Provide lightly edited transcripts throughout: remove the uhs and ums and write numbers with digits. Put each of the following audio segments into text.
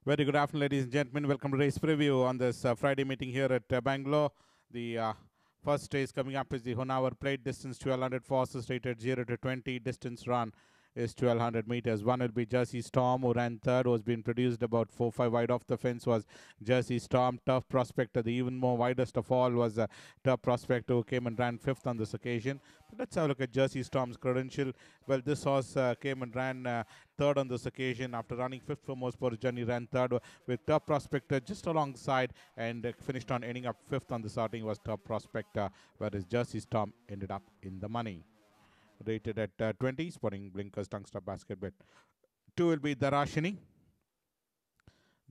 Very good afternoon, ladies and gentlemen. Welcome to race preview on this Friday meeting here at Bangalore. The first race coming up is the 1 hour plate distance 1200 forces rated 0 to 20. Distance run is 1200 meters. One will be Jersey Storm, who ran third, was being produced about 4-5 wide off the fence was Jersey Storm. Tough Prospector, the even more widest of all, was Tough Prospector, who came and ran fifth on this occasion. But let's have a look at Jersey Storm's credential. Well, this horse came and ran third on this occasion after running fifth for most part. Journey ran third with Tough Prospector just alongside and finished on ending up fifth on the starting was Tough Prospector, whereas Jersey Storm ended up in the money. Rated at 20, sporting blinkers, tongue stop basket bet. 2 will be Darahasini.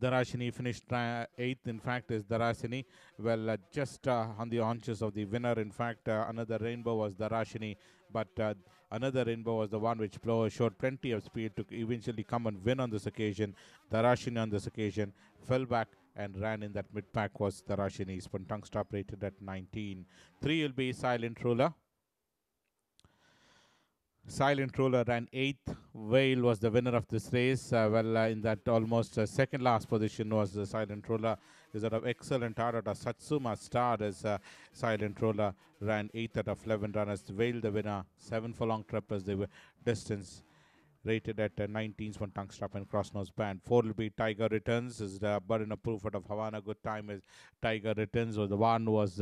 Darahasini finished 8th, in fact, is Darahasini. Well, just on the haunches of the winner, in fact, another rainbow was Darahasini, but another rainbow was the one which showed plenty of speed to eventually come and win on this occasion. Darahasini on this occasion fell back and ran in that mid-pack was Darahasini. Tongue stop rated at 19. 3 will be Silent Ruler. Silent Ruler ran 8th. VAIL was the winner of this race. In that almost second last position was Silent Ruler. Is out of excellent out of Satsuma Star as Silent Ruler ran 8th out of 11 runners. VAIL the winner. 7 furlong trip as the distance. Rated at 19 one tongue strap and cross nose band. 4 will be Tiger Returns. Is the burden of proof out of Havana. Good time is Tiger Returns. Was the one was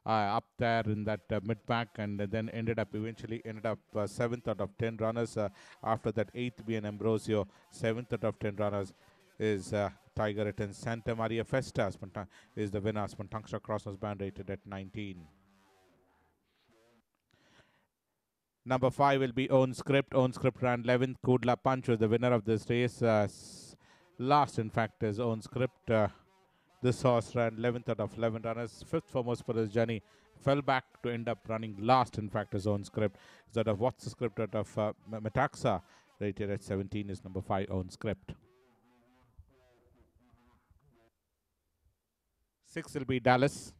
up there in that mid pack and then eventually ended up 7th out of 10 runners. After that 8th be an Ambrosio. 7th out of 10 runners is Tiger Returns. Santamaria FESTA is the winner. Tongue strap cross nose band rated at 19. Number 5 will be Own Script. Own Script ran 11th. KUDLA Punch was the winner of this race. Last, in fact, is Own Script. This horse ran 11th out of 11 runners. 5th foremost for his journey. Fell back to end up running last, in fact, his Own Script. Is that of What's the Script out of Metaxa. Rated at 17 is number 5, Own Script. 6 will be Dallas.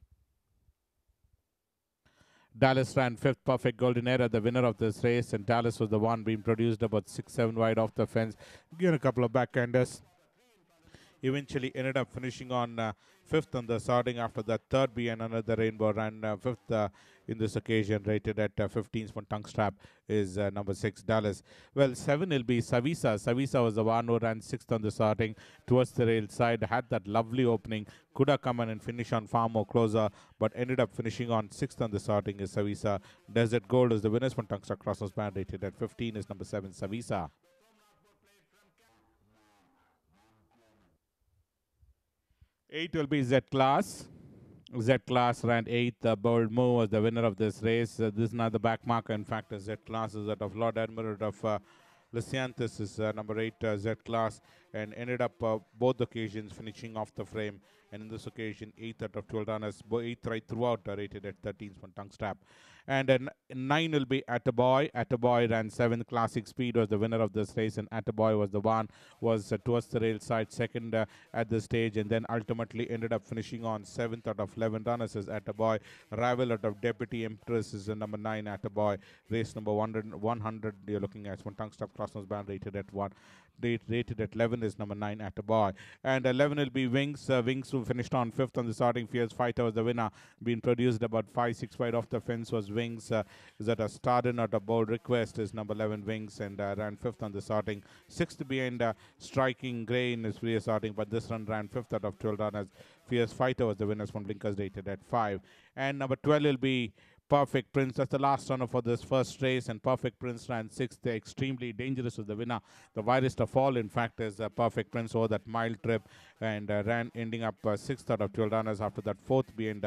Dallas ran 5th, PERFECTGOLDENERA, the winner of this race, and Dallas was the one being produced about 6-7 wide off the fence. Given a couple of backhanders. Eventually ended up finishing on 5th on the starting. After that, 3rd be another rainbow ran 5th in this occasion, rated at 15. One tongue strap is number 6, Dallas. Well, 7 will be Savisa. Savisa was the one who ran 6th on the starting towards the rail side, had that lovely opening, could have come in and finish on far more closer, but ended up finishing on 6th on the starting is Savisa. Desert Gold is the winners. One tongue strap crosses band, rated at 15 is number 7, Savisa. 8 will be ZEDCLASS. ZEDCLASS ran 8th. Bold Move was the winner of this race. This is not the back marker. In fact, ZEDCLASS is that of Lord Admiral of Lysianthus is number 8, ZEDCLASS, and ended up both occasions finishing off the frame. And in this occasion, 8th out of 12 runners, 8th right throughout, rated at 13th one tongue strap. And 9 will be Attaboy. Attaboy ran 7th. Classic Speed was the winner of this race, and Attaboy was the one was towards the rail side, 2nd at this stage, and then ultimately ended up finishing on 7th out of 11 runners as Attaboy. Rival out of Deputy Empress is number 9, Attaboy. Race number 100 you're looking at one tongue strap cross nose band, rated at 1. Rated at 11 is number 9, Attaboy. And 11 will be WINX. WINX, who finished on 5th on the starting. Fierce Fighter was the winner. Being produced about 5-6 wide off the fence was WINX. Is that a started out of Bold Request is number 11, WINX, and ran 5th on the starting. 6th behind Striking Grey in his previous starting, but this run ran 5th out of 12 runners. Fierce Fighter was the winners from blinkers, rated at 5. And number 12 will be Perfect Prince. That's the last runner for this first race, and Perfect Prince ran 6th. The Extremely Dangerous was the winner. The widest of all, in fact, is Perfect Prince over that mile trip, and ran ending up 6th out of 12 runners. After that, 4th behind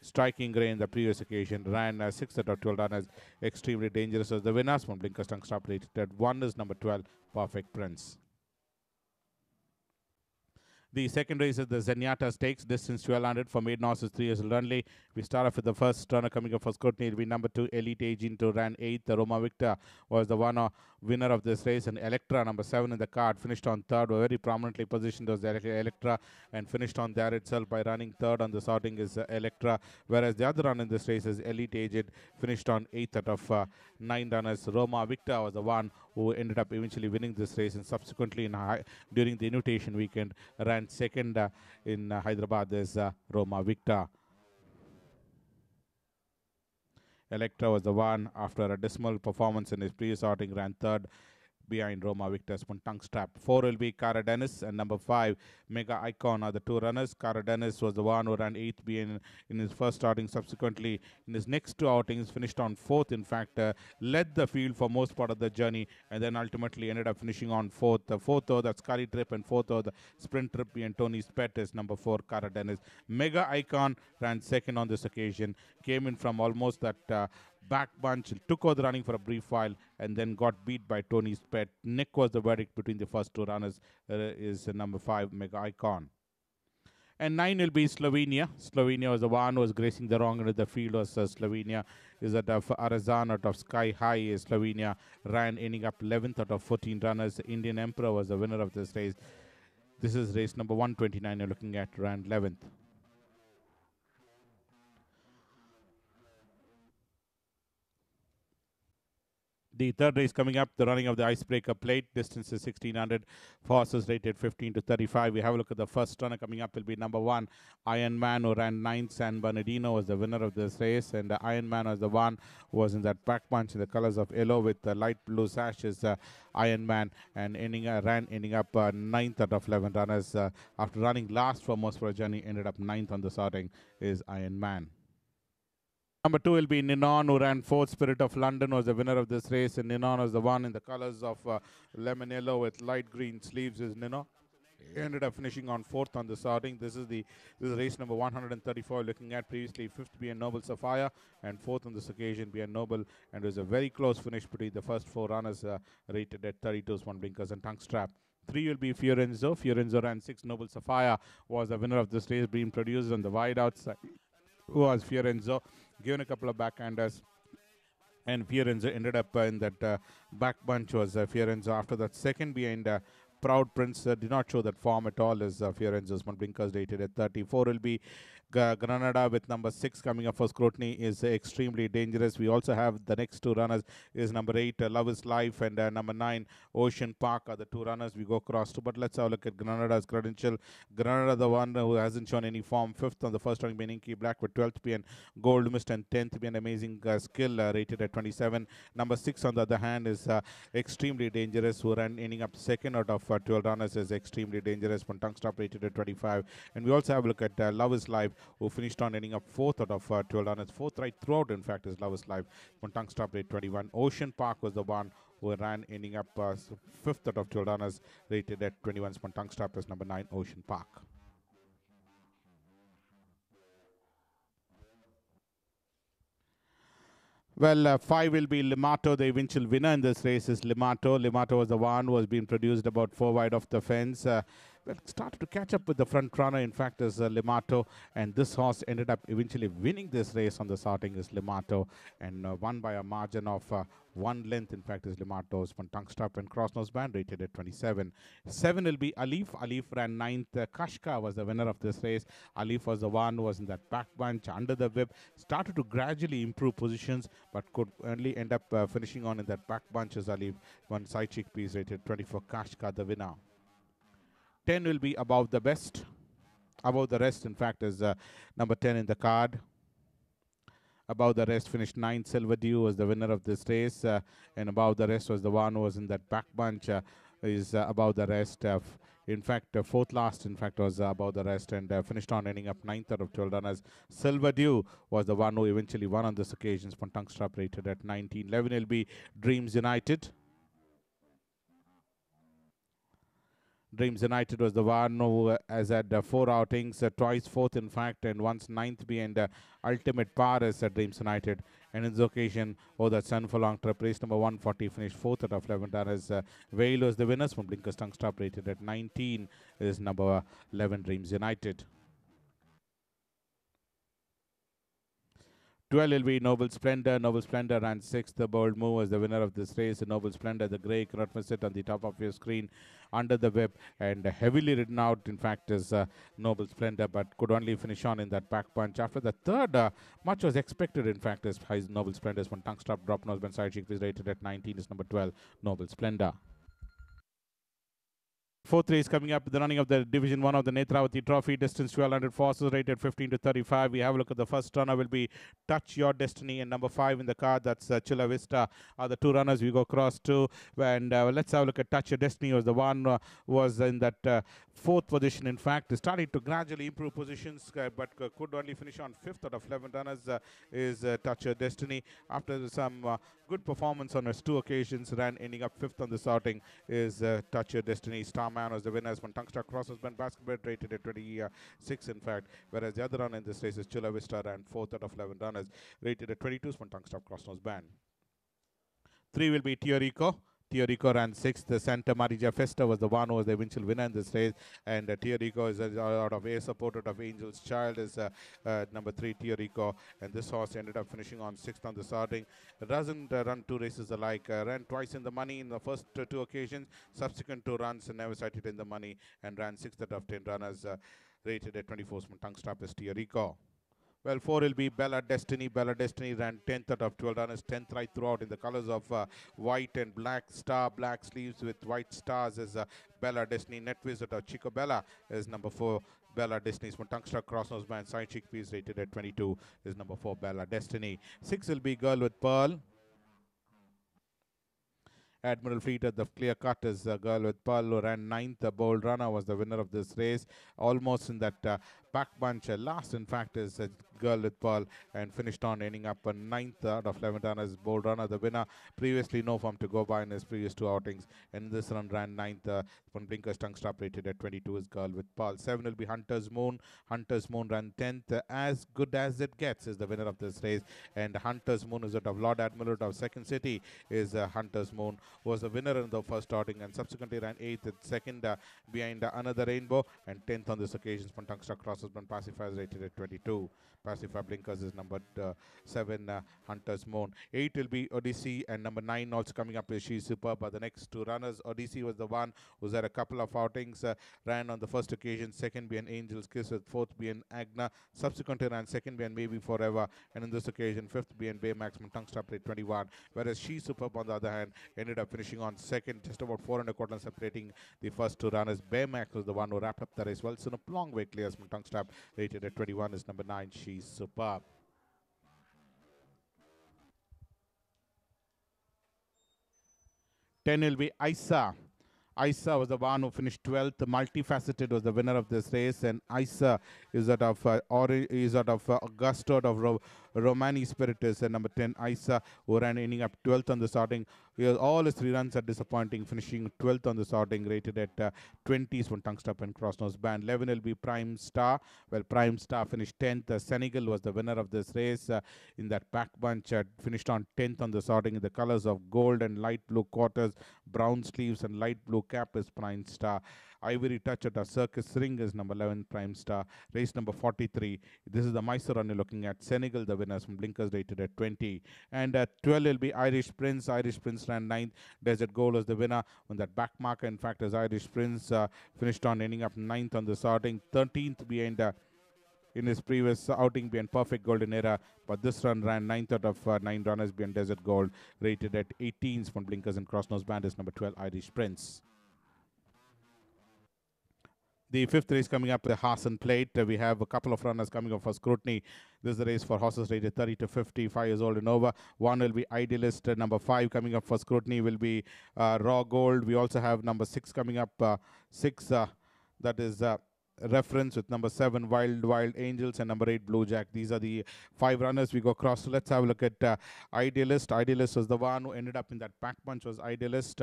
Striking Grey in the previous occasion, ran 6th out of 12 runners. Extremely Dangerous was the winners from blinkers tongue stop, rated at 1 is number 12, Perfect Prince. The second race is the Zenyatta Stakes, distance 1200 for maiden horses 3 years old only. We start off with the first runner coming up for scrutiny. It will be number 2, Elite Agent, to ran 8th. Roma Victor was the one winner of this race, and Electra, number 7 in the card, finished on 3rd. Very prominently positioned was Electra, and finished on there itself by running 3rd on the sorting is Electra, whereas the other run in this race is Elite Agent, finished on 8th out of 9 runners. Roma Victor was the one who ended up eventually winning this race, and subsequently during the invitation weekend ran ran second in Hyderabad is Roma Victor. ELECTRA was the one after a dismal performance in his previous outing, ran third behind Roma Victor's tongue strap. 4 will be KARADENIZ and number 5 Mega Icon are the two runners. KARADENIZ was the one who ran 8th in his first outing. Subsequently, in his next two outings, finished on 4th. In fact, led the field for most part of the journey and then ultimately ended up finishing on 4th. The 4th over the Scurry Trip and 4th over the Sprint Trip and Tony's Pet is number 4 KARADENIZ. Mega Icon ran second on this occasion. Came in from almost that back bunch, took over the running for a brief while and then got beat by Tony's Pet. Nick was the verdict between the first two runners, is number 5 Mega Icon. And 9 will be Slovenia. Slovenia was the one who was gracing the wrong end of the field. Was Slovenia is out of Arizan, out of Sky High. Slovenia ran ending up 11th out of 14 runners. Indian Emperor was the winner of this race. This is race number 129 you're looking at, ran 11th. The third race coming up, the running of the Icebreaker Plate. Distance is 1600. Horses rated 15 to 35. We have a look at the first runner coming up. Will be number 1, Iron Man, who ran 9th. San Bernardino was the winner of this race. And Iron Man was the one who was in that back punch in the colors of yellow with the light blue sash is Iron Man. And ending up 9th out of 11 runners. After running last for most of the journey, ended up 9th on the sorting is Iron Man. Number 2 will be NINON, who ran 4th. Spirit of London was the winner of this race, and NINON was the one in the colors of lemon yellow with light green sleeves is NINON. He ended up finishing on 4th on the sorting. This is race number 134 looking at. Previously 5th BN Noble Sapphire and 4th on this occasion BN Noble, and it was a very close finish between the first 4 runners rated at 32 swan blinkers and tongue strap. 3 will be Fiorenzo. Fiorenzo ran 6th. Noble Sapphire was the winner of this race, being produced on the wide outside. Who was Fiorenzo, given a couple of backhanders, and Fiorenzo ended up in that back bunch was Fiorenzo. After that, second behind Proud Prince did not show that form at all as Fiorenzo's blinkers rated at 34 will be Granada with number 6 coming up for scrutiny is extremely dangerous. We also have the next 2 runners is number 8 Love is Life and number 9 Ocean Park are the 2 runners we go across to. But let's have a look at Granada's credential. Granada, the one who hasn't shown any form, 5th on the first running being Inky Black with 12th being Gold Mist and 10th being Amazing Skill rated at 27. Number 6 on the other hand is extremely dangerous, who ran ending up 2nd out of 12 runners is extremely dangerous. One tongue stop rated at 25. And we also have a look at Love is Life, who finished on ending up 4th out of 12 runners. 4th right throughout, in fact, is Love is Life. One tongue stop rate 21. Ocean Park was the one who ran ending up 5th out of 12 runners rated at 21. One tongue stop is number 9 Ocean Park. Well, 5 will be Limato. The eventual winner in this race is Limato. Limato was the one who was being produced about 4 wide off the fence. Well, started to catch up with the front runner, in fact, is Limato. And this horse ended up eventually winning this race on the starting is Limato. And won by a margin of 1 length, in fact, is Limato's one tongue strap and cross nose band rated at 27. 7 will be Alif. Alif ran 9th. Kashka was the winner of this race. Alif was the one who was in that back bunch under the whip. Started to gradually improve positions, but could only end up finishing on in that back bunch as Alif. One side cheek piece rated 24. Kashka, the winner. 10 will be Above the Best. Above the Rest, in fact, is number 10 in the card. Above the Rest finished 9th. Silver Dew was the winner of this race. And Above the Rest was the one who was in that back bunch. Is Above the Rest. In fact, 4th last, in fact, was Above the Rest and finished on ending up 9th out of 12 runners. Silver Dew was the one who eventually won on this occasion. Tongue strap rated at 19. 11 will be Dreams United. Dreams United was the one who has had 4 outings, twice 4th in fact, and once 9th behind Ultimate Power is Dreams United. And in this occasion, that Sun for Long Trip, race number 140, finished 4th out of 11 runners. VAIL was the winners from Blinkers Tongue Stop rated at 19 is number 11 Dreams United. 12 will be Noble Splendor. Noble Splendor ran 6th. The Bold Move was the winner of this race. Noble Splendor, the grey, cannot miss it on the top of your screen under the whip and heavily ridden out, in fact, is Noble Splendor, but could only finish on in that back punch. After the third, much was expected, in fact, as Noble Splendor's one tongue stop drop nose bend side cheek is rated at 19 is number 12 Noble Splendor. Fourth race coming up, the running of the Division 1 of the Netravati Trophy, distance 1200 horses, rated 15 to 35. We have a look at the first runner, will be Touch Your Destiny, and number 5 in the card, that's Chula Vista, are the two runners we go across to. And let's have a look at Touch Your Destiny, was the one was in that fourth position. In fact, started to gradually improve positions, but could only finish on 5th out of 11 runners is Touch Your Destiny. After some good performance on his 2 occasions, ran ending up 5th on the sorting is Touch Your Destiny. Starman was the winners. One Tungsta Crosses been basketball rated at 26 in fact, whereas the other runner in this race is Chula Vista, ran 4th out of 11 runners, rated at 22. One Tungsta Crossnose band. 3 will be Teorico. Teorico ran 6th. The SANTAMARIJA FESTA was the one who was the eventual winner in this race. And Teorico is out of A support, out of Angel's Child is number 3, Teorico. And this horse ended up finishing on 6th on the sorting. It doesn't run 2 races alike. Ran twice in the money in the first 2 occasions. Subsequent 2 runs never sighted in the money, and ran 6th out of 10 runners, rated at 24. Tongue stop is Teorico. Well, 4 will be Bella Destiny. Bella Destiny ran 10th out of 12 runners, 10th right throughout in the colors of white and black star, black sleeves with white stars is Bella Destiny. Net visit of Chico Bella is number 4. Bella Destiny is Tungsta Crossnose Band. Side chickpeas rated at 22 is number 4, Bella Destiny. 6 will be Girl with Pearl. Admiral Fleet at the clear cut is a Girl with Pearl, who ran 9th. The bold runner was the winner of this race. Almost in that back bunch. Last, in fact, is Girl with Pearl, and finished on ending up 9th out of 11 runners. Bold runner, the winner. Previously, no form to go by in his previous 2 outings. And this run ran 9th. One Blinkers tongue stop rated at 22 is Girl with Pearl. 7 will be Hunter's Moon. Hunter's Moon ran 10th. As good as it gets is the winner of this race. And Hunter's Moon is out of Lord Admiral, out of Second City is Hunter's Moon, was the winner in the first outing, and subsequently ran 8th, second behind Another Rainbow, and 10th on this occasion. Tungsta Crosses been Pacifier rated at 22. Pacifier Blinkers is number 7, Hunter's Moon. 8 will be Odyssey, and number 9 also coming up is She's Superb. But the next 2 runners, Odyssey was the one who's had a couple of outings, ran on the first occasion, second being Angel's Kiss, with 4th being Agna, subsequently ran second being Maybe Forever, and in this occasion 5th being Baymax, Tungsta rate 21. Whereas She's Superb, on the other hand, ended up finishing on second, just about 4.25 separating the first 2 runners. Baymax was the one who wrapped up the race well. So a long way clears from Tungsta, rated at 21 is number 9, She's Superb. 10 will be Isa. Isa was the one who finished 12th. Multifaceted was the winner of this race, and Isa is out of Augusto, out of Romani Spiritus, and number 10 Isa, who ran ending up 12th on the sorting. All his 3 runs are disappointing, finishing 12th on the sorting, rated at 20s from Tongue Stop and Crossnose Band. 11 will be Prime Star. Well, Prime Star finished 10th. Senegal was the winner of this race in that pack bunch. Finished on 10th on the sorting in the colors of gold and light blue quarters, brown sleeves and light blue cap is Prime Star. Ivory Touch at a Circus Ring is number 11, Prime Star. Race number 43. This is the Mysore run you're looking at. Senegal, the winners from Blinkers, rated at 20. And 12 will be Irish Prince. Irish Prince ran 9th. Desert Gold was the winner on that back marker. In fact, as Irish Prince finished on ending up 9th on the sorting, 13th behind in his previous outing behind Perfect Golden Era, but this run ran 9th out of 9 runners behind Desert Gold, rated at 18s from Blinkers and Crossnose Band is number 12, Irish Prince. The 5th race coming up, the Hassan Plate. We have a couple of runners coming up for scrutiny. This is the race for horses rated 30 to 55 years old and over. 1 will be Idealist. Number 5 coming up for scrutiny will be Raw Gold. We also have number 6 coming up. 6, that is Reference, with number 7 Wild Angels, and number 8 Blue Jack. These are the 5 runners we go across. So let's have a look at Idealist. Idealist was the one who ended up in that pack bunch, was Idealist,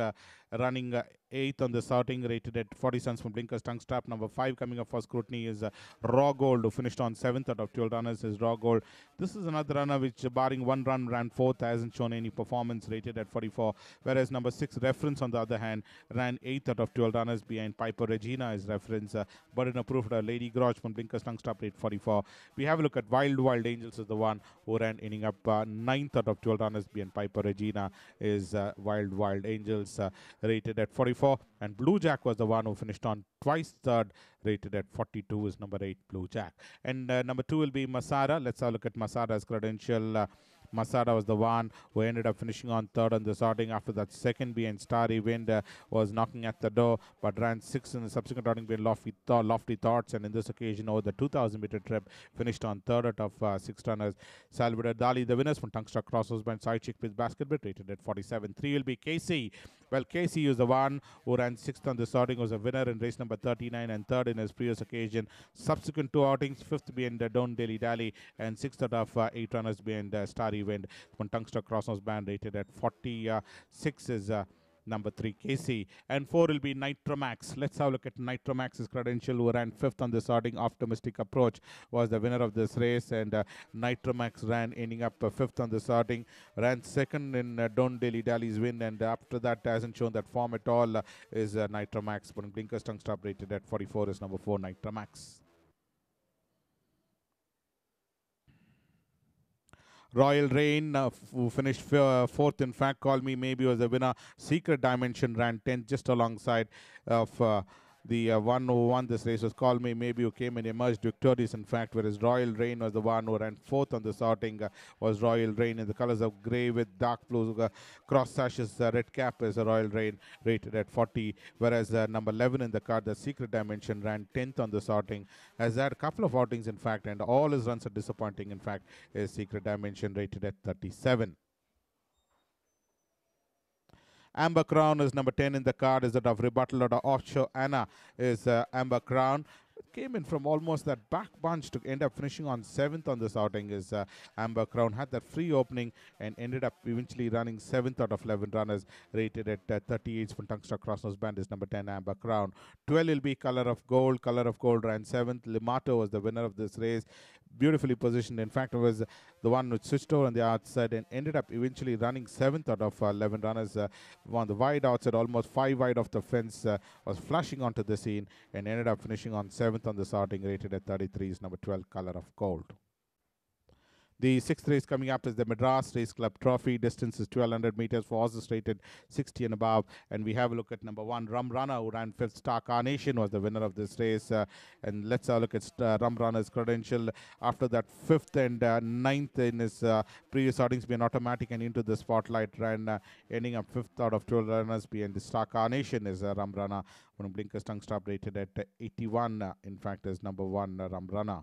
running 8th on the sorting, rated at 40 cents from Blinkers Tongue Strap. Number 5 coming up for scrutiny is Raw Gold, who finished on 7th out of 12 runners is Raw Gold. This is another runner which, barring 1 run, ran 4th, hasn't shown any performance, rated at 44. Whereas number 6 Reference, on the other hand, ran 8th out of 12 runners behind Piper Regina is Reference, but in approved Lady Grosh from Blinkers Tongue Stop, rate 44. We have a look at Wild Angels is the one who ran ending up 9th out of 12 runners behind Piper Regina is Wild Angels, rated at 44. And Blue Jack was the one who finished on twice 3rd, rated at 42 is number 8 Blue Jack. And number 2 will be Masara. Let's have a look at Masara's credential. Masada was the one who ended up finishing on third on the sorting. After that, second behind Starry Wind was knocking at the door, but ran sixth in the subsequent outing behind Lofty Thoughts, and in this occasion over the 2,000-meter trip finished on third out of 6 runners. Salvador Dali, the winners from Tungsten Crosses by Side Chick with Basketball, rated at 47. 3 will be Casey. Well, Casey is the one who ran sixth on the sorting, was a winner in race number 39 and third in his previous occasion. Subsequent two outings, fifth behind Don Daily Dally and sixth out of 8 runners behind Starry Wind. One Tungsten Crosshouse band rated at 46 is number 3 KC, and 4 will be Nitromax. Let's have a look at Nitromax's credential, who ran fifth on the sorting. Optimistic Approach was the winner of this race, and Nitromax ran ending up fifth on the sorting, ran second in Don Daily Dally's win, and after that hasn't shown that form at all is Nitromax. But Blinkers tongue stop rated at 44 is number 4 Nitromax. Royal Rain, who finished fourth, in fact, Call Me Maybe was the winner. Secret Dimension ran 10th, just alongside of the one who won this race was Call Me Maybe, who came and emerged victorious, in fact, whereas Royal Rain was the one who ran fourth on the sorting. Was Royal Rain in the colors of grey with dark blue cross sashes, red cap is a Royal Rain, rated at 40, whereas number 11 in the card, the Secret Dimension, ran 10th on the sorting. Has had a couple of outings, in fact, and all his runs are disappointing, in fact, is Secret Dimension, rated at 37. Amber Crown is number 10 in the card, is that of Rebuttal or Offshore Anna is Amber Crown. Came in from almost that back bunch to end up finishing on 7th on this outing is Amber Crown. Had that free opening and ended up eventually running 7th out of 11 runners, rated at 38 from Tungsten Crossnose Band is number 10 Amber Crown. 12 will be Color of Gold. Color of Gold ran 7th. Limato was the winner of this race. Beautifully positioned. In fact, it was the one which switched over on the outside and ended up eventually running 7th out of 11 runners. On the wide outside, almost 5 wide of the fence, was flashing onto the scene and ended up finishing on 7th on the sorting, rated at 33 is number 12 Color of Gold. The sixth race coming up is the Madras Race Club Trophy. Distance is 1,200 meters for horses rated 60 and above. And we have a look at number 1, Rum Runner, who ran 5th. Star Carnation was the winner of this race. And let's have a look at Rum Runner's credential. After that, 5th and 9th in his previous outings, being automatic and into the spotlight, ran ending up 5th out of 12 runners. Behind the Star Carnation is Rum Runner. One of Blinkers tongue stop rated at 81. In fact, is number 1, Rum Runner.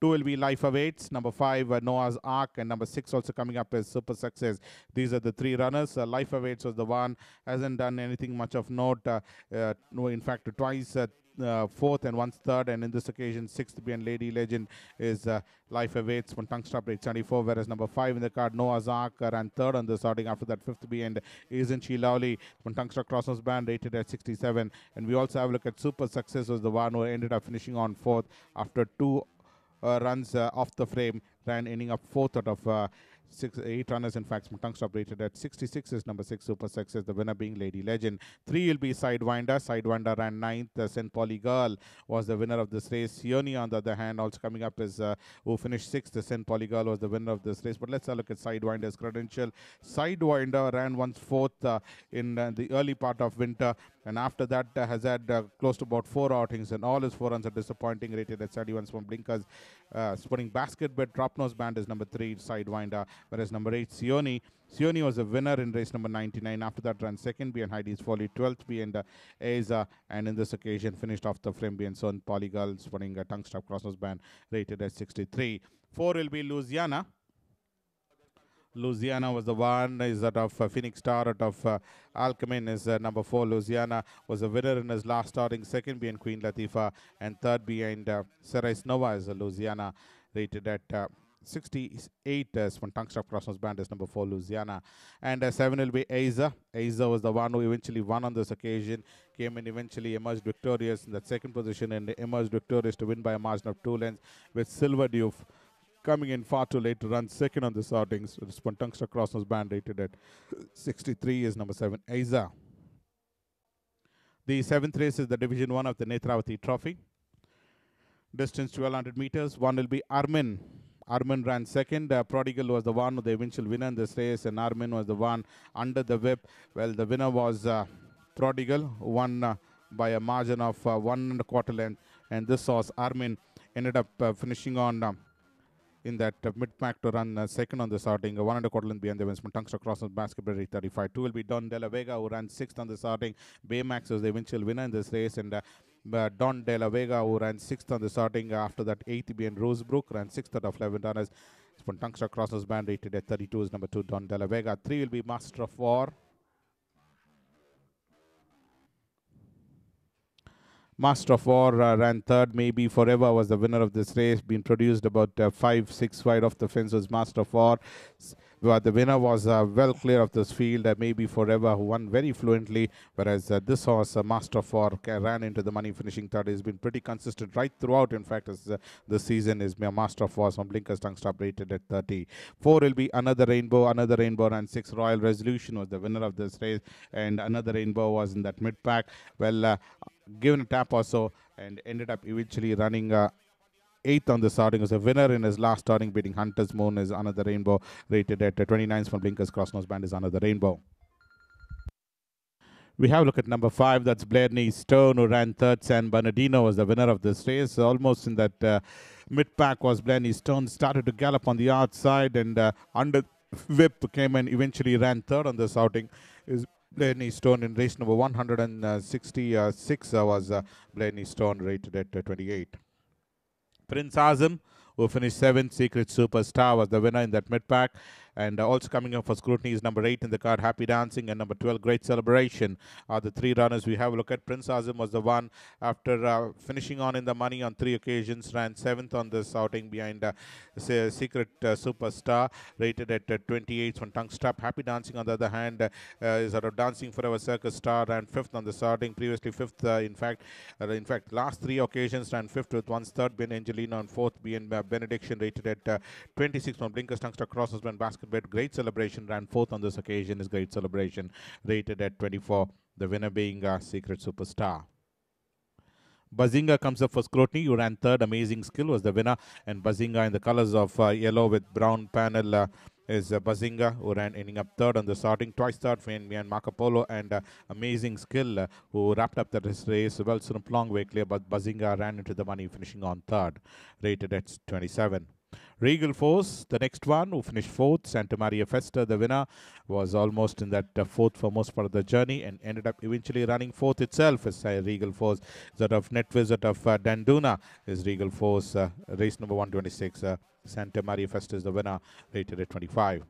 2 will be Life Awaits, number 5 Noah's Ark, and number 6 also coming up is Super Success. These are the 3 runners. Life Awaits was the one, hasn't done anything much of note. No, in fact, twice 4th and once 3rd, and in this occasion 6th behind Lady Legend is Life Awaits from tongue stop rate 74, whereas number 5 in the card Noah's Ark ran 3rd on the sorting. After that, 5th behind Isn't She Lovely from tongue stop Crosshouse Band, rated at 67. And we also have a look at Super Success, was the one who ended up finishing on 4th after 2 runs off the frame, ran ending up 4th out of 8 runners. In fact, tongue stop rated at 66 is number 6 Super Success, the winner being Lady Legend. 3 will be Sidewinder. Sidewinder ran 9th. St. Pauli Girl was the winner of this race. Sioni, on the other hand, also coming up is who finished 6th. St. Pauli Girl was the winner of this race. But let's have a look at Sidewinder's credential. Sidewinder ran once 4th in the early part of winter, and after that has had close to about 4 outings, and all his 4 runs are disappointing, rated at 71 from Blinkers. Sporting Basket, but Drop Nose Band is number 3 Sidewinder, whereas number 8 Sioni. Sioni was a winner in race number 99. After that, ran 2nd behind Heidi's Folly, 12th behind Aza, and in this occasion finished off the frame behind Son Polygal, sporting a tongue strap Crossnose Band, rated at 63. 4 will be Louisiana. Louisiana was the one, is that of Phoenix Star out of Alchemine is number 4. Louisiana was a winner in his last starting, 2nd behind Queen Latifah, and 3rd behind Ceres Nova is Louisiana, rated at 68 as from tongue stop Crossnose Band is number 4 Louisiana. And 7 will be Aza. Aza was the one who eventually won on this occasion, came and eventually emerged victorious in that 2nd position, and emerged victorious to win by a margin of 2 lengths, with Silver Dew coming in far too late to run 2nd on the sortings. With Spontungsta Crossnose Band rated at 63 is number 7 Aza. The 7th race is the Division 1 of the Netravati Trophy. Distance 1200 meters. 1 will be Armin. Armin ran 2nd. Prodigal was the one, the eventual winner in this race, and Armin was the one under the whip. Well, the winner was Prodigal, who won by a margin of 1 1/4 length, and this was Armin ended up finishing on in that mid-pack to run second on the starting, 1.25 length behind the Winston Tungster crosses basketball rate 35. 2 will be Don De La Vega, who ran sixth on the starting. Baymax was the eventual winner in this race, and Don De La Vega, who ran sixth on the starting. After that, eighth behind Rosebrook, ran sixth out of 11 runners. Tungster crosses band rated at 32 is number 2, Don De La Vega. 3 will be Master of War. Master of War ran third. Maybe Forever was the winner of this race. Been produced about 5-6 wide off the fence was Master of War. The winner was well clear of this field. Maybe Forever, who won very fluently, whereas this horse, Master of War, ran into the money, finishing third. He's been pretty consistent right throughout. In fact, as this season is Master of War from Blinkers Tongue Stop rated at 30. 4 will be Another Rainbow. Another Rainbow ran 6. Royal Resolution was the winner of this race, and Another Rainbow was in that mid pack. Well, given a tap or so, and ended up eventually running 8th on the starting as a winner in his last starting, beating Hunter's Moon is Another Rainbow, rated at 29 from Blinkers Crossnose Band is Another Rainbow. We have a look at number 5, that's Blarney Stone, who ran third. San Bernardino was the winner of this race. Almost in that mid-pack was Blarney Stone, started to gallop on the outside, and under whip came and eventually ran third on this outing. Is Blarney Stone in race number 166 was Blarney Stone, rated at 28. PRINCEAZEEM, who finished 7th. Secret Superstar was the winner in that mid-pack. And also coming up for scrutiny is number 8 in the card, Happy Dancing, and number 12, Great Celebration, are the 3 runners we have a look at. PRINCEAZEEM was the one, after finishing on in the money on 3 occasions, ran 7th on this outing behind Secret Superstar, rated at 28 from Tongue Strap. Happy Dancing, on the other hand, is out of Dancing Forever Circus Star, ran 5th on the starting, previously 5th, in fact, last 3 occasions ran 5th with one's 3rd being Angelina, and 4th being Benediction, rated at 26 from Blinkers Tongue Strap crosses when Basketball. Great Celebration ran 4th on this occasion is Great Celebration, rated at 24. The winner being Secret Superstar. Bazinga comes up for scrutiny, who ran 3rd. Amazing Skill was the winner, and Bazinga in the colors of yellow with brown panel is Bazinga, who ran ending up 3rd on the starting. Twice 3rd behind Marco Polo, and Amazing Skill, who wrapped up that race well, sort of long way clear, but Bazinga ran into the money, finishing on 3rd, rated at 27. Regal Force, the next one, who finished 4th. SANTAMARIJA FESTA, the winner, was almost in that 4th for most part of the journey, and ended up eventually running 4th itself as Regal Force. That of Netviz out of Danduna is Regal Force, race number 126. SANTAMARIJA FESTA is the winner, rated at 25.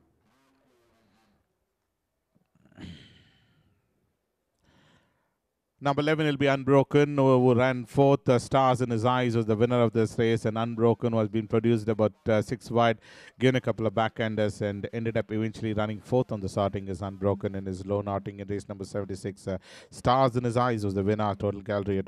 Number 11 will be Unbroken, who ran 4th. Stars in His Eyes was the winner of this race, and Unbroken was being produced about 6 wide, given a couple of backhanders, and ended up eventually running 4th on the starting as Unbroken in his lone outing in race number 76. Stars in His Eyes was the winner, total gallery at.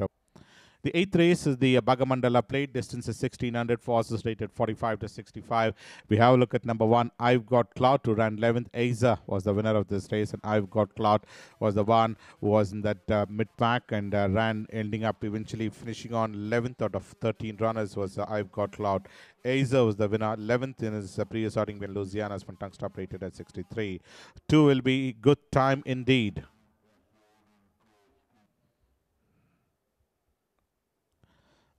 The 8th race is the Bhagamandala Plate. Distance is 1600. Forces rated 45 to 65. We have a look at number 1. I've Got Clout, who ran 11th. Aiza was the winner of this race, and I've Got Clout was the one who was in that mid-pack and ran, ending up eventually finishing on 11th out of 13 runners was I've Got Clout. Aiza was the winner, 11th in his previous outing when Louisiana's from Tongue Stop, rated at 63. 2 will be Good Time Indeed.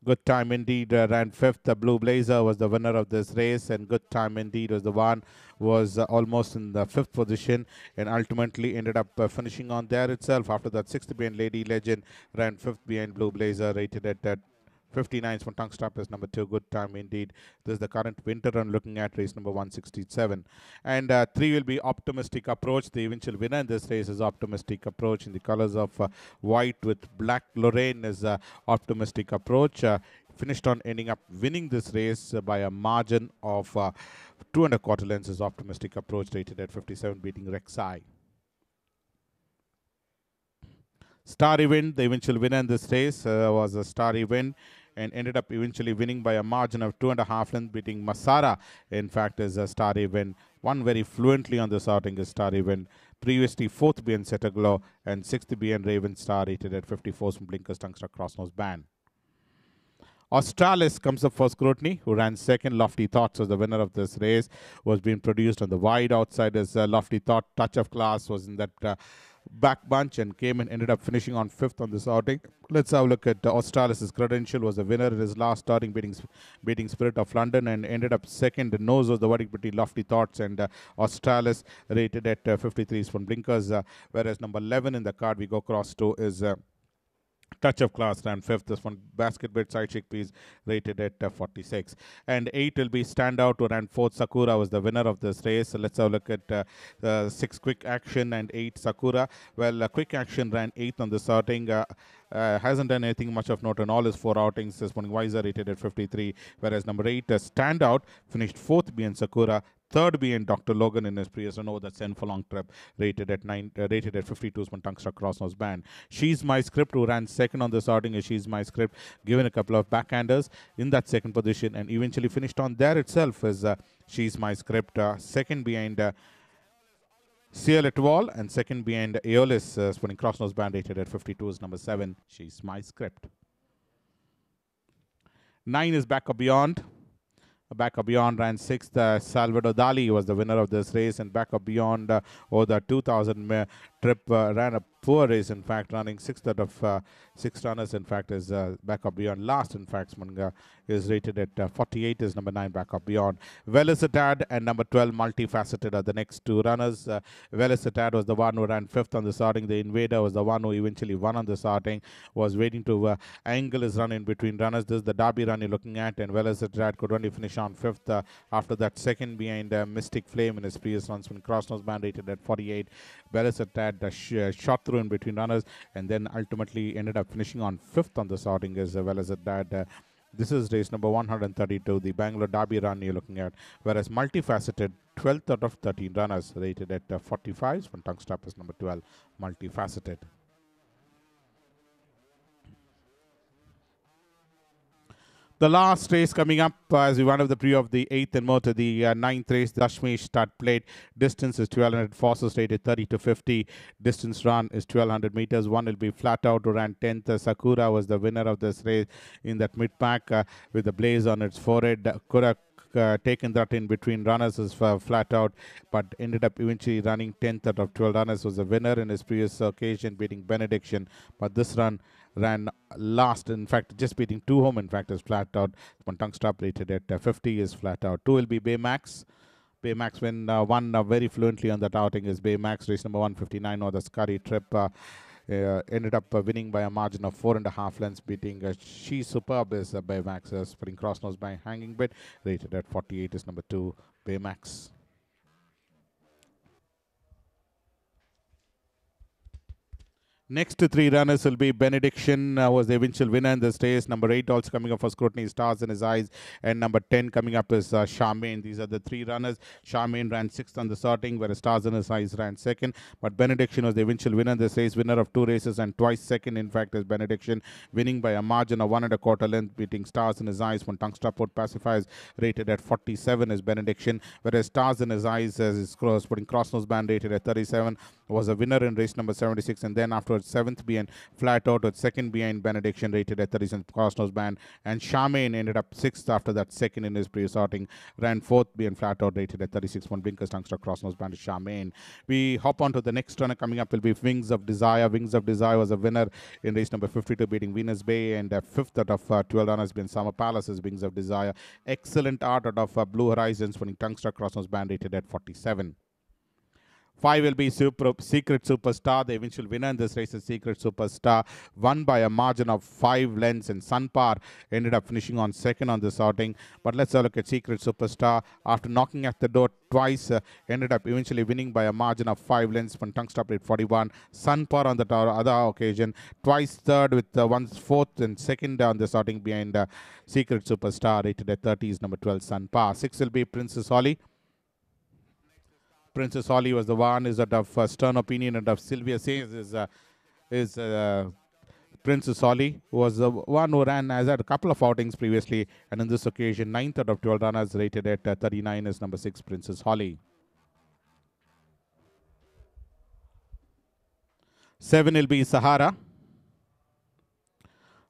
Good Time Indeed ran 5th. The Blue Blazer was the winner of this race, and Good Time Indeed was the one was almost in the 5th position, and ultimately ended up finishing on there itself. After that, 6th behind Lady Legend, ran 5th behind Blue Blazer, rated at 59 from Tongue Stop is number 2, Good Time Indeed. This is the current winter run, looking at race number 167. And 3 will be Optimistic Approach. The eventual winner in this race is Optimistic Approach in the colors of white with black. Lorraine is Optimistic Approach. Finished on ending up winning this race by a margin of 2.25 lengths is Optimistic Approach, rated at 57, beating Rek'Sai. Starry Wind, the eventual winner in this race was a Starry Wind, and ended up eventually winning by a margin of 2.5 lengths, beating Masara. In fact, is a Starry Wind. Won very fluently on this outing is Starry Wind. Previously 4th being Setaglow, and 6th being Raven Star, rated at 54 from Blinkers Tungster Crossnose Band. Australis comes up for scrutiny, who ran 2nd. Lofty Thoughts was the winner of this race, was being produced on the wide outside as Lofty Thought. Touch of Class was in that back bunch and came and ended up finishing on 5th on this outing. Let's have a look at Australis' credential. Was a winner in his last starting, beating Spirit of London, and ended up second. Nose was the verdict between Lofty Thoughts and Australis, rated at 53 from blinkers. Whereas number 11 in the card we go across to is Touch of Class, ran 5th. This one, Basket Bit Side Chickpeas, rated at 46. And 8 will be Standout, who ran 4th. Sakura was the winner of this race. So let's have a look at 6 Quick Action and 8 Sakura. Well, Quick Action ran 8th on this outing. Hasn't done anything much of note in all his 4 outings. This morning, Wiser, rated at 53. Whereas number 8, Standout, finished 4th behind Sakura. Third being Dr. Logan in his previous run over that Sen for long trip, rated at 52 from Tungsten Crossnose Band. She's My Script, who ran second on this outing, is She's My Script, given a couple of backhanders in that second position, and eventually finished on there itself is She's My Script. Second behind CL et al. And second behind Aeolus, spinning Crossnose Band, rated at 52 is number 7, She's My Script. 9 is Back Up Beyond. Back Up Beyond ran 6th. Salvador Dali was the winner of this race, and Back Up Beyond over the 2000 trip ran a poor race, in fact, running 6th out of 6 runners. In fact, is Back Up Beyond last. In fact, is rated at 48 is number 9, Back Up Beyond. VELOCIDAD and number 12, Multifaceted, are the next 2 runners. VELOCIDAD was the one who ran 5th on the starting. The Invader was the one who eventually won on the starting, was waiting to angle his run in between runners. This is the Derby run you're looking at, and VELOCIDAD could only finish on 5th. After that, second behind Mystic Flame in his previous runs, when Crossnose Band, rated at 48. VELOCIDAD shot through in between runners, and then ultimately ended up finishing on 5th on the outing as well as that. This is race number 132, the Bangalore Derby run you're looking at, whereas Multifaceted, 12th out of 13 runners, rated at 45. From tongue stop is number 12, Multifaceted. The last race coming up as we one of the preview of the 8th and more to the 9th race, the Dashmesh start plate. Distance is 1200, forces rated 30 to 50. Distance run is 1200 meters. One will be Flat Out, who ran 10th. Sakura was the winner of this race in that mid pack with the blaze on its forehead. Could have taken that in between runners as Flat Out, but ended up eventually running 10th out of 12 runners. Was a winner in his previous occasion, beating Benediction, but this run ran last, in fact, just beating 2 home, in fact, is Flat Out. One tongue stop, rated at 50 is Flat Out. 2 will be Baymax. Baymax won very fluently on that outing is Baymax, race number 159, or the Scurry Trip. Ended up winning by a margin of 4.5 lengths, beating She's Superb is Baymax, spinning Crossnose by Hanging Bit, rated at 48 is number 2, Baymax. Next 3 runners will be Benediction, was the eventual winner in this race. Number 8 also coming up for scrutiny, Stars in His Eyes. And number 10 coming up is Charmaine. These are the 3 runners. Charmaine ran 6th on the sorting, whereas Stars in His Eyes ran 2nd. But Benediction was the eventual winner in this race, winner of 2 races and twice second, in fact, is Benediction, winning by a margin of 1.25 length, beating Stars in His Eyes. When Tungsten Port Pacifiers, rated at 47 is Benediction, whereas Stars in His Eyes is putting Crossnose Band, rated at 37, was a winner in race number 76, and then afterwards 7th behind Flat Out, with 2nd behind Benediction, rated at 37 Crossnose Band, and Charmaine ended up 6th after that, 2nd in his previous outing, ran 4th behind Flat Out, rated at 36. One blinkers Tungsten Crossnose Band is Charmaine. We hop on to the next runner coming up will be Wings of Desire. Wings of Desire was a winner in race number 52, beating Venus Bay, and 5th out of 12 runners been Summer Palace's Wings of Desire. Excellent art out of Blue Horizons, winning Tungsten Crossnose Band, rated at 47. 5 will be Secret Superstar. The eventual winner in this race is Secret Superstar, won by a margin of 5 lengths, and Sunpar ended up finishing on 2nd on this outing. But let's have a look at Secret Superstar. After knocking at the door twice, ended up eventually winning by a margin of 5 lengths from tongue stop rate 41. Sunpar on the other occasion, twice third with once 4th and 2nd on this outing behind Secret Superstar, rated at 30 is number 12, Sunpar. 6 will be Princess Holly. Princess Holly was the one is that of stern opinion and of Sylvia says is Princess Holly, who was the one who ran as had a couple of outings previously, and in this occasion 9th out of 12 runners, rated at 39 is number 6, Princess Holly. 7 will be Sahara.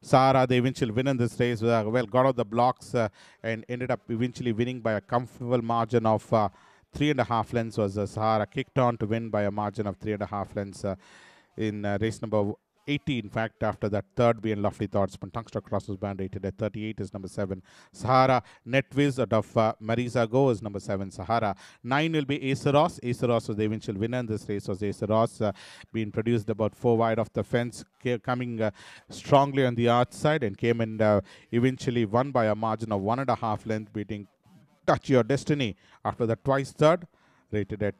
Sahara, the eventual winner in this race, well, got out the blocks and ended up eventually winning by a comfortable margin of 3.5 lengths. Was Sahara kicked on to win by a margin of 3.5 lengths. in race number 80. In fact, after that third be in Lovely Thoughts, Tungster crosses band rated at 38 is number 7. Sahara Netviz out of Marizago is number 7. Sahara. 9 will be Aceros. Aceros was the eventual winner in this race. Was Aceros, being produced about 4 wide of the fence, coming strongly on the outside and came and eventually won by a margin of 1.5 length, beating Touch Your Destiny after the twice third, rated at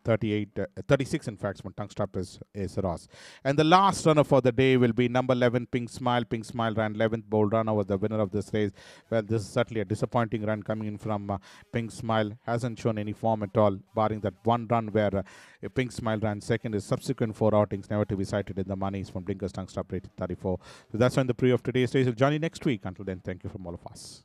36 in fact. Tungstop is Ross. And the last runner for the day will be number 11 Pink Smile. Pink Smile ran 11th. Bold Runner was the winner of this race. Well, this is certainly a disappointing run coming in from Pink Smile. Hasn't shown any form at all, barring that one run where Pink Smile ran second. His subsequent 4 outings never to be cited in the moneys from Blinkers Tungstop rated 34. So that's on the pre of today's race. We'll join you next week. Until then, thank you from all of us.